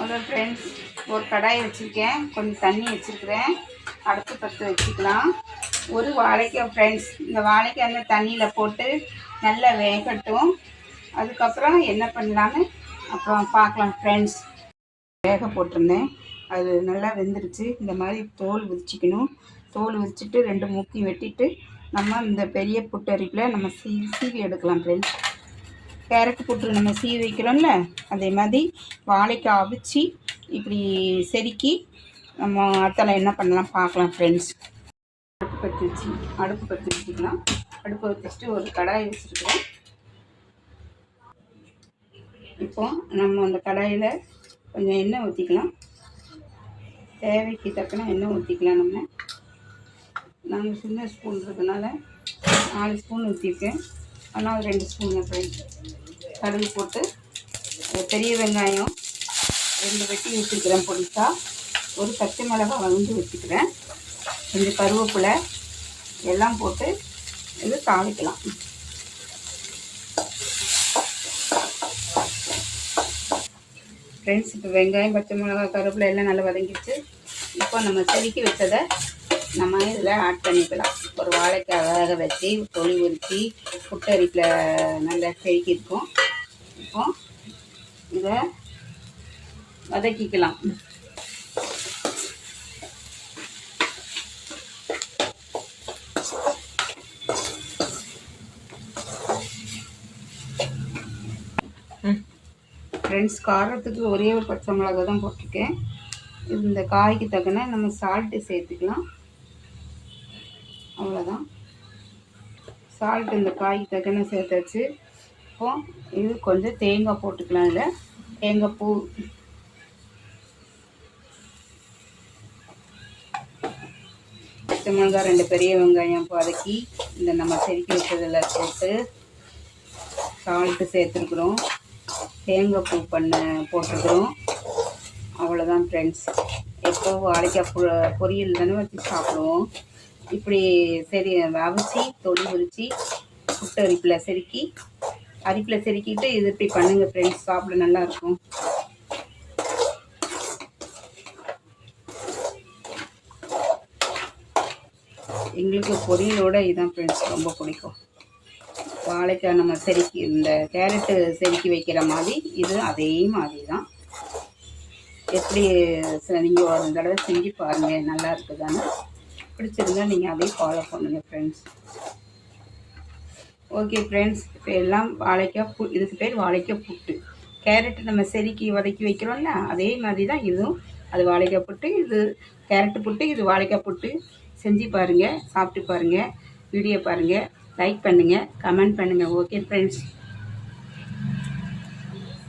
Hello friends, ஒரு கடாய் வச்சுருக்கேன், கொஞ்சம் தண்ணி வச்சுருக்கிறேன். அடுப்பு பற்ற வச்சுக்கலாம். ஒரு வாழைக்காய் ஃப்ரெண்ட்ஸ், இந்த வாழைக்காய் அந்த தண்ணியில் போட்டு நல்லா வேகட்டும். அதுக்கப்புறம் என்ன பண்ணலான்னு அப்புறம் பார்க்கலாம் ஃப்ரெண்ட்ஸ். வேக போட்டிருந்தேன், அது நல்லா வெந்துருச்சு. இந்த மாதிரி தோல் உரிச்சிக்கணும். தோல் உரிச்சிட்டு 2 முக்கி வெட்டிட்டு நம்ம இந்த பெரிய புட்டரிப்பில் நம்ம சீவி எடுக்கலாம் ஃப்ரெண்ட்ஸ். கேரட் புட்டு நம்ம சீவி வைக்கிறோம்ல, அதே மாதிரி வாழைக்காய் அவிச்சு இப்படி செதுக்கி நம்ம அடுத்தால என்ன பண்ணலாம் பார்க்கலாம் ஃப்ரெண்ட்ஸ். அடுப்பு பற்றி வச்சுக்கலாம். அடுப்பை வச்சுட்டு ஒரு கடாய் வச்சுருக்கிறோம். இப்போ நம்ம அந்த கடாயில் கொஞ்சம் எண்ணெய் ஊற்றிக்கலாம். தேவைக்கு தக்கன எண்ணெய் ஊற்றிக்கலாம். நாங்கள் சின்ன ஸ்பூன் இருக்கிறதுனால 4 ஸ்பூன் ஊற்றிருக்கேன். ஆனால் 2 ஸ்பூன் ஃப்ரெண்ட்ஸ். கடுகு போட்டு பெரிய வெங்காயம் 2 வெட்டி வச்சுருக்கிறேன் பொடிசா. ஒரு பச்சை மிளகாய் வந்து வச்சுக்கிறேன். கொஞ்சம் கருவேப்பிலை எல்லாம் போட்டு இது தாளிக்கலாம். ஃப்ரெண்ட்ஸ், இப்போ வெங்காயம் பச்சை மிளகாய் கருவேப்பிலை எல்லாம் நல்லா வதங்கிடுச்சு. இப்போ நம்ம செதுக்கி வச்சதை நம்ம இதில் ஆட் பண்ணிக்கலாம். ஒரு வாழைக்காய் வேக வச்சு தொளி உரித்து புட்டரிப்பில் நல்லா செதுக்கியிருக்கோம். இப்போ இதை வதக்கிக்கலாம். ஃப்ரெண்ட்ஸ், காரத்துக்கு ஒரே ஒரு பச்சை மிளகாய் தான் போட்டிருக்கேன். இந்த காய்க்கு தக்கன நம்ம சால்ட்டு சேர்த்துக்கலாம். அவ்வளோதான். சால்ட் இந்த காய்க்கு தக்கன சேர்த்தாச்சு. இப்போ இது கொஞ்சம் தேங்காய் போட்டுக்கலாம். இதில் தேங்காய் பூ, பச்சை மிளகாய் 2 பெரிய வெங்காயம் வதக்கி இந்த நம்ம செதுக்கி வச்சதில் போட்டு சால்ட்டு சேர்த்துருக்குறோம். தேங்காய் பூ போட்டிருக்கிறோம். அவ்வளோதான் ஃப்ரெண்ட்ஸ். எப்போ வாழைக்காய் பொரியல் தானே வச்சு சாப்பிடுவோம். இப்படி சரி அவிச்சு தொளி உரித்து புட்டு அரிப்பில் செதுக்கிட்டு இது இப்படி பண்ணுங்கள் ஃப்ரெண்ட்ஸ். சாப்பிட நல்லாயிருக்கும். எங்களுக்கு பொரியலோட இதுதான் ஃப்ரெண்ட்ஸ் ரொம்ப பிடிக்கும். வாழைக்காய் நம்ம செதுக்கி இந்த கேரட்டு செதுக்கி வைக்கிற மாதிரி இது அதே மாதிரி தான். எப்படி நீங்கள் ஒரு தடவை செஞ்சு பாருங்கள், நல்லா இருக்குதானே. பிடிச்சிருந்தா நீங்கள் அதையும் ஃபாலோ பண்ணுங்கள் ஃப்ரெண்ட்ஸ். ஓகே ஃப்ரெண்ட்ஸ், இப்போ எல்லாம் வாழைக்காய் இதுக்கு பேர் வாழைக்காய் புட்டு. கேரட்டு நம்ம செதுக்கி வதக்கி வைக்கிறோம்ல, அதே மாதிரி தான் இதுவும். அது வாழைக்காய் புட்டு, இது கேரட்டு புட்டு, இது வாழைக்காய் புட்டு. செஞ்சு பாருங்கள், சாப்பிட்டு பாருங்கள், வீடியோ பாருங்கள், லைக் பண்ணுங்கள், கமெண்ட் பண்ணுங்கள். Okay friends.